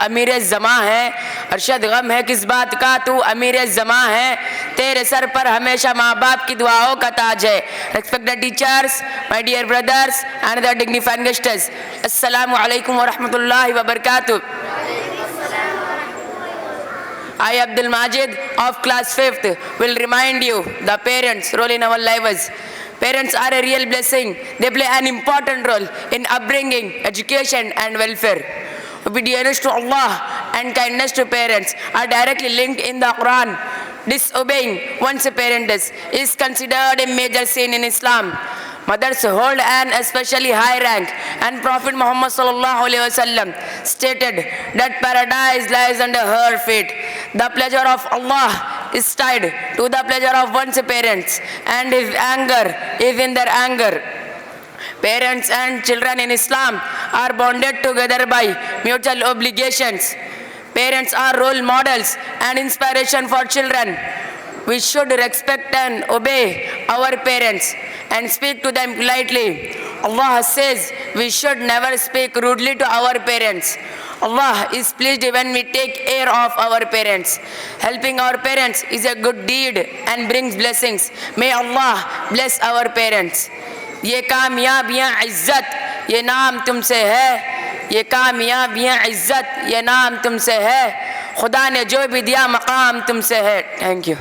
अमीर ज़मा है, अरशद गम है किस बात का तू अमीर ज़मा है, तेरे सर पर हमेशा माँ बाप की दुआओं का ताज है। Respect the teachers, my dear brothers and the dignified guests. Assalamu alaikum wa rahmatullahi wa barakatuh. I, Abdul Majid of class 5th, will remind you the parents' role in our lives. Parents are a real blessing. They play an important role in upbringing, education and welfare. Obedience to Allah and kindness to parents are directly linked in the Quran. Disobeying one's parents is considered a major sin in Islam. Mothers hold an especially high rank, and Prophet Muhammad sallallahu alaihi wasallam stated that paradise lies under her feet. The pleasure of Allah is tied to the pleasure of one's parents, and His anger is in their anger. Parents and children in Islam are bonded together by mutual obligations. Parents are role models and inspiration for children. We should respect and obey our parents and speak to them politely. Allah says we should never speak rudely to our parents. Allah is pleased when we take care of our parents. Helping our parents is a good deed and brings blessings. May Allah bless our parents. ये कामयाबियाँ इज़्ज़त ये नाम तुमसे है, ये कामयाबियाँ इज़्ज़त ये नाम तुमसे है, खुदा ने जो भी दिया मकाम तुमसे है। Thank you.